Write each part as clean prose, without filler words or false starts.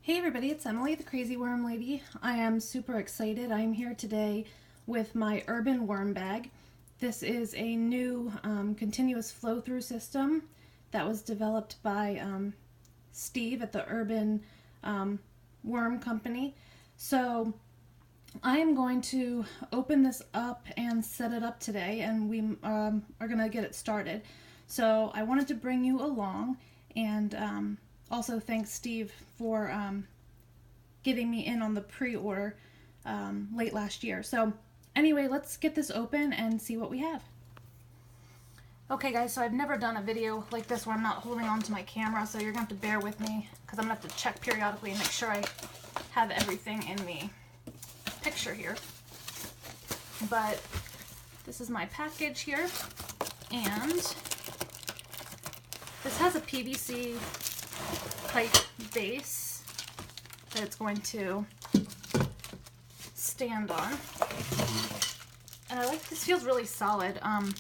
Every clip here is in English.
Hey everybody, it's Emily, the Crazy Worm Lady. I am super excited. I'm here today with my Urban Worm Bag. This is a new continuous flow-through system that was developed by Steve at the Urban Worm Company. So I am going to open this up and set it up today, and we are going to get it started. So I wanted to bring you along, and also thanks Steve for getting me in on the pre-order late last year. So anyway, let's get this open and see what we have. Okay guys, so I've never done a video like this where I'm not holding on to my camera, so you're going to have to bear with me because I'm going to have to check periodically and make sure I have everything in the picture here. But this is my package here, and this has a PVC pipe base that it's going to stand on. And I like this, feels really solid. I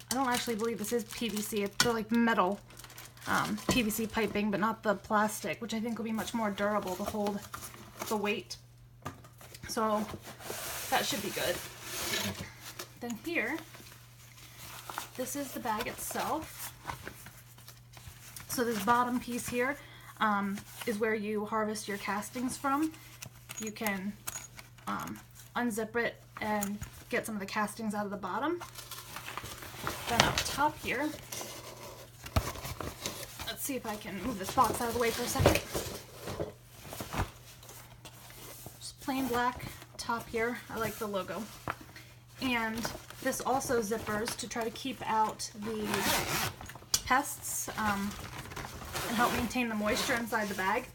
don't actually believe this is PVC. It's like metal PVC piping, but not the plastic, which I think will be much more durable to hold the weight. So that should be good. Then here, this is the bag itself. So this bottom piece here is where you harvest your castings from. You can unzip it and get some of the castings out of the bottom. Then up top here, let's see if I can move this box out of the way for a second. Just plain black top here. I like the logo. And this also zippers to try to keep out the pests and help maintain the moisture inside the bag.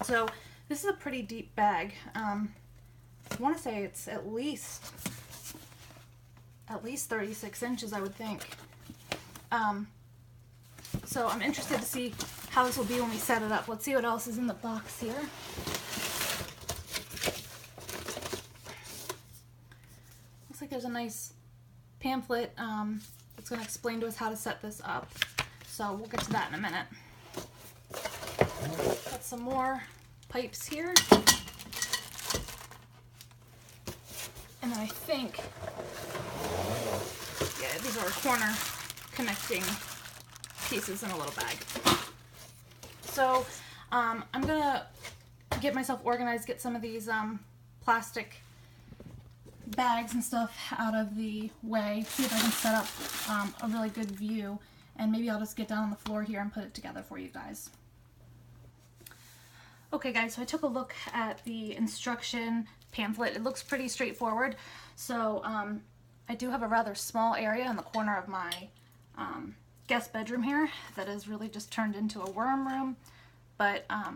So this is a pretty deep bag. I want to say it's at least 36 inches, I would think. So I'm interested to see how this will be when we set it up. Let's see what else is in the box here. Looks like there's a nice pamphlet that's going to explain to us how to set this up. So we'll get to that in a minute. Got some more pipes here. And then I think, yeah, these are corner connecting pieces in a little bag. So I'm gonna get myself organized, get some of these plastic bags and stuff out of the way, see if I can set up a really good view, and maybe I'll just get down on the floor here and put it together for you guys. Okay guys, so I took a look at the instruction pamphlet. It looks pretty straightforward. So I do have a rather small area in the corner of my guest bedroom here that is really just turned into a worm room, but I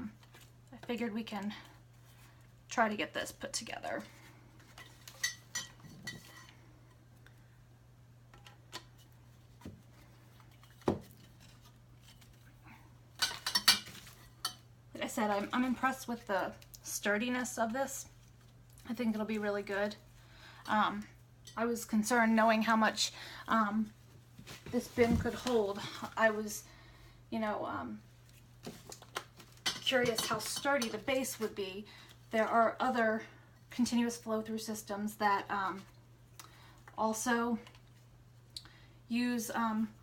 figured we can try to get this put together. Like I said, I'm impressed with the sturdiness of this. I think it'll be really good. I was concerned knowing how much this bin could hold. I was, curious how sturdy the base would be. There are other continuous flow-through systems that also use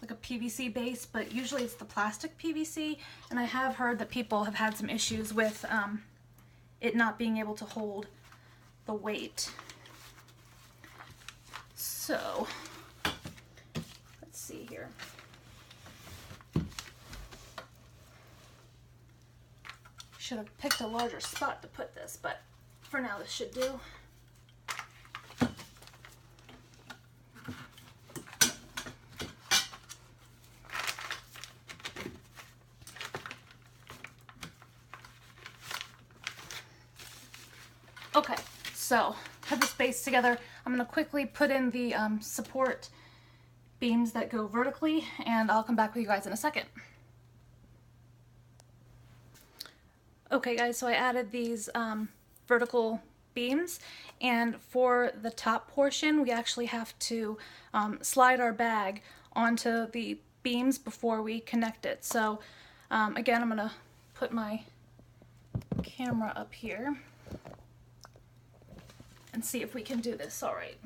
like a PVC base, but usually it's the plastic PVC, and I have heard that people have had some issues with it not being able to hold the weight. So let's see here. Should have picked a larger spot to put this, but for now this should do. Okay, so have this base together. I'm going to quickly put in the support beams that go vertically, and I'll come back with you guys in a second. Okay guys, so I added these vertical beams, and for the top portion we actually have to slide our bag onto the beams before we connect it. So again, I'm going to put my camera up here and see if we can do this all right.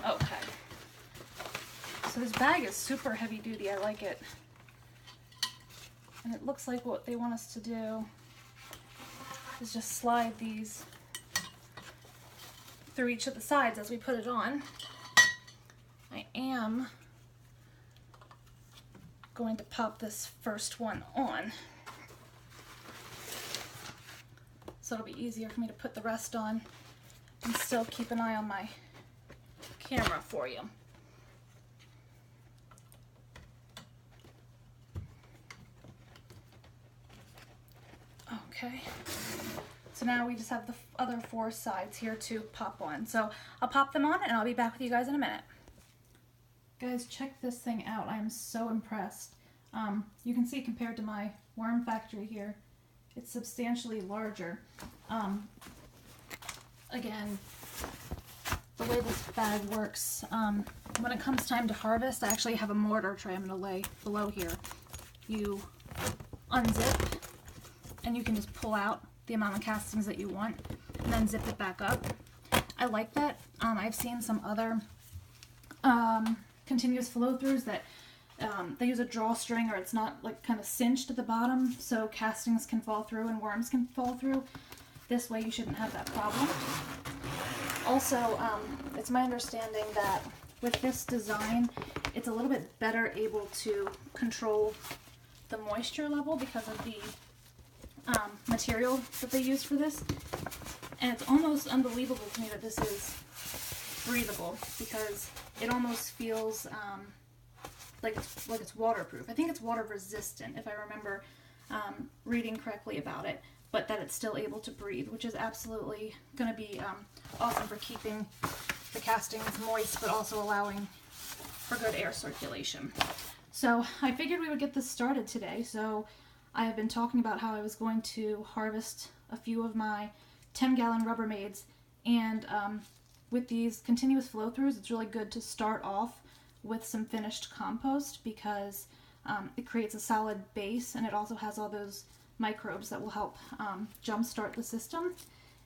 Okay. So this bag is super heavy duty. I like it. And it looks like what they want us to do is just slide these through each of the sides as we put it on. I am going to pop this first one on, so it'll be easier for me to put the rest on and still keep an eye on my camera for you. Okay, so now we just have the other 4 sides here to pop on. So I'll pop them on and I'll be back with you guys in a minute. Guys, check this thing out. I'm so impressed. You can see compared to my worm factory here, it's substantially larger. Again, the way this bag works, when it comes time to harvest, I actually have a mortar tray I'm going to lay below here. You unzip and you can just pull out the amount of castings that you want and then zip it back up. I like that. I've seen some other continuous flow throughs that they use a drawstring, or it's not like kind of cinched at the bottom, so castings can fall through and worms can fall through. This way you shouldn't have that problem. Also, it's my understanding that with this design, it's a little bit better able to control the moisture level because of the material that they use for this. And it's almost unbelievable to me that this is breathable, because it almost feels like it's waterproof. I think it's water resistant, if I remember reading correctly about it, but that it's still able to breathe, which is absolutely going to be awesome for keeping the castings moist, but also allowing for good air circulation. So I figured we would get this started today. So I have been talking about how I was going to harvest a few of my 10-gallon Rubbermaids, and with these continuous flow throughs, it's really good to start off with some finished compost, because it creates a solid base, and it also has all those microbes that will help jumpstart the system.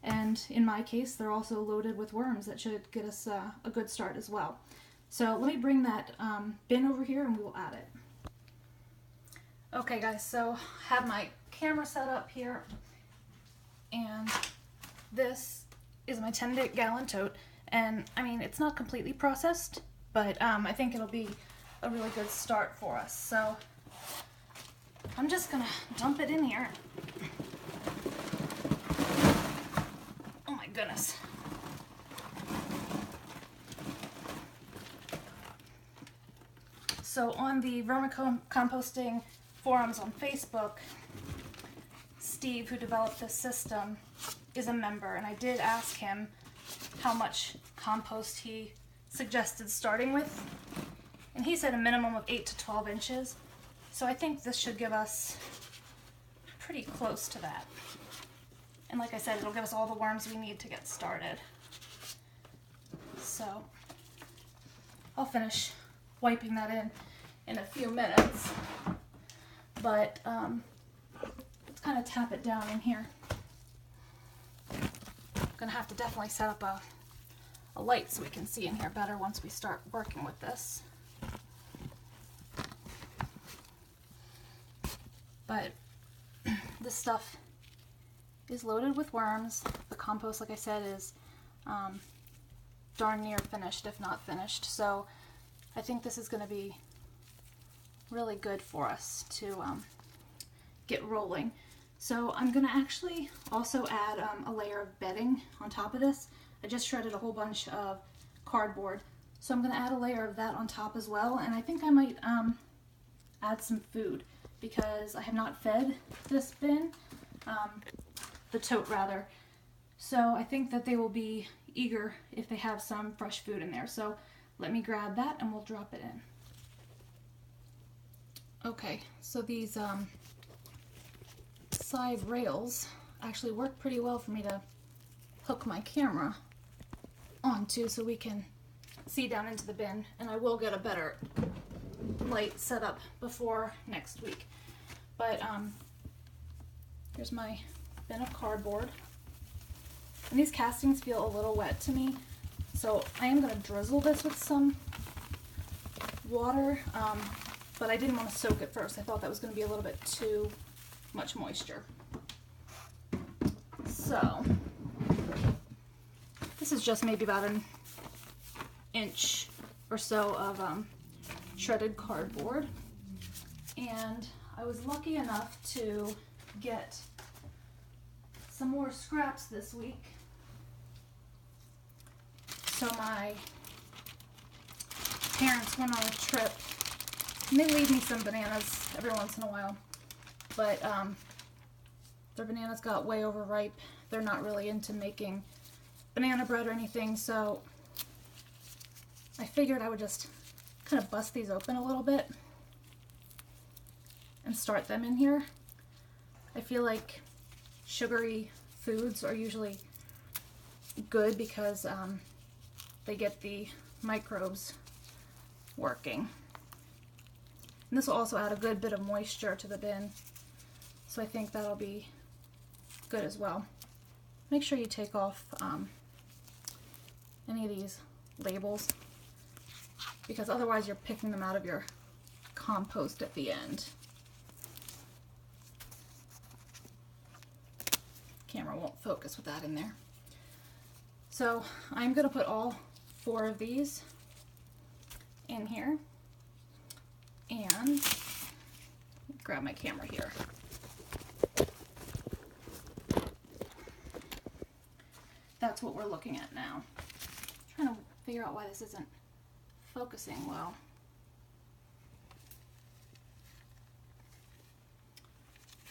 And in my case, they're also loaded with worms that should get us a good start as well. So let me bring that bin over here and we will add it. Okay guys, so I have my camera set up here, and this is my 10-gallon tote. And I mean, it's not completely processed, but I think it'll be a really good start for us. So I'm just gonna dump it in here. Oh my goodness. So on the vermicomposting forums on Facebook, Steve, who developed this system, is a member, and I did ask him how much compost he suggested starting with, and he said a minimum of 8 to 12 inches. So I think this should give us pretty close to that. And like I said, it'll give us all the worms we need to get started. So I'll finish wiping that in a few minutes, but let's kind of tap it down in here. Gonna have to definitely set up a light so we can see in here better once we start working with this. But this stuff is loaded with worms. The compost, like I said, is darn near finished, if not finished. So I think this is going to be really good for us to get rolling. So I'm going to actually also add a layer of bedding on top of this. I just shredded a whole bunch of cardboard, so I'm going to add a layer of that on top as well. And I think I might add some food, because I have not fed this bin, the tote rather. So I think that they will be eager if they have some fresh food in there. So let me grab that and we'll drop it in. Okay, so these side rails actually work pretty well for me to hook my camera onto, so we can see down into the bin, and I will get a better light set up before next week. But here's my bin of cardboard. And these castings feel a little wet to me, so I am going to drizzle this with some water, but I didn't want to soak it first. I thought that was going to be a little bit too much moisture. So this is just maybe about an inch or so of shredded cardboard, and I was lucky enough to get some more scraps this week. So my parents went on a trip, and they leave me some bananas every once in a while, but their bananas got way overripe. They're not really into making banana bread or anything, so I figured I would just kind of bust these open a little bit and start them in here. I feel like sugary foods are usually good because they get the microbes working. And this will also add a good bit of moisture to the bin, so I think that'll be good as well. Make sure you take off any of these labels, because otherwise you're picking them out of your compost at the end. Camera won't focus with that in there. So I'm going to put all 4 of these in here, and grab my camera here. That's what we're looking at now. I'm trying to figure out why this isn't focusing well.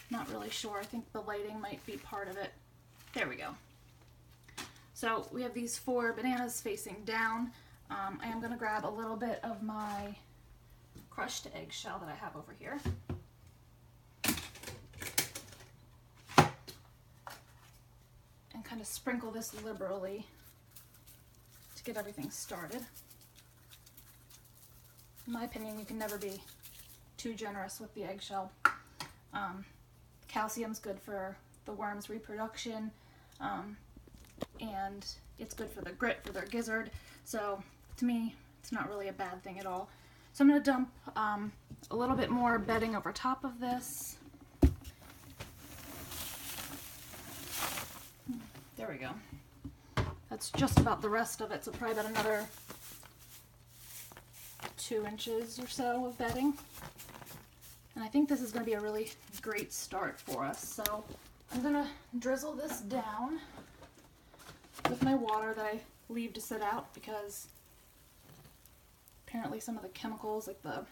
Not really sure. I think the lighting might be part of it. There we go. So we have these 4 bananas facing down. I am going to grab a little bit of my crushed eggshell that I have over here. And kind of sprinkle this liberally to get everything started. In my opinion, you can never be too generous with the eggshell. Calcium's good for the worm's reproduction, and it's good for the grit for their gizzard. So to me, it's not really a bad thing at all. So I'm going to dump a little bit more bedding over top of this. There we go. That's just about the rest of it, so probably about another 2 inches or so of bedding. And I think this is going to be a really great start for us. So I'm going to drizzle this down with my water that I leave to sit out, because apparently some of the chemicals, like the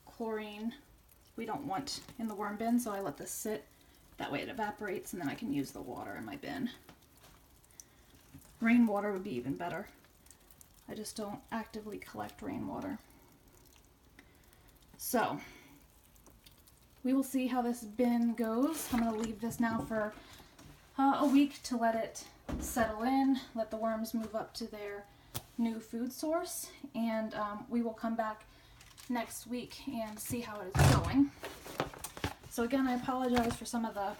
chlorine, we don't want in the worm bin, so I let this sit. That way it evaporates, and then I can use the water in my bin. Rainwater would be even better. I just don't actively collect rainwater. So we will see how this bin goes. I'm going to leave this now for a week to let it settle in, let the worms move up to their new food source, and we will come back next week and see how it is going. So again, I apologize for some of the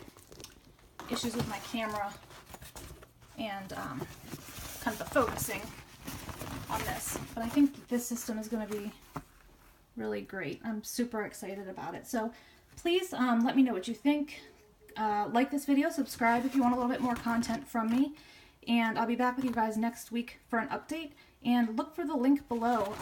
issues with my camera and kind of the focusing on this, but I think this system is going to be really great. I'm super excited about it. So please let me know what you think. Like this video, subscribe if you want a little bit more content from me, and I'll be back with you guys next week for an update, and look for the link below.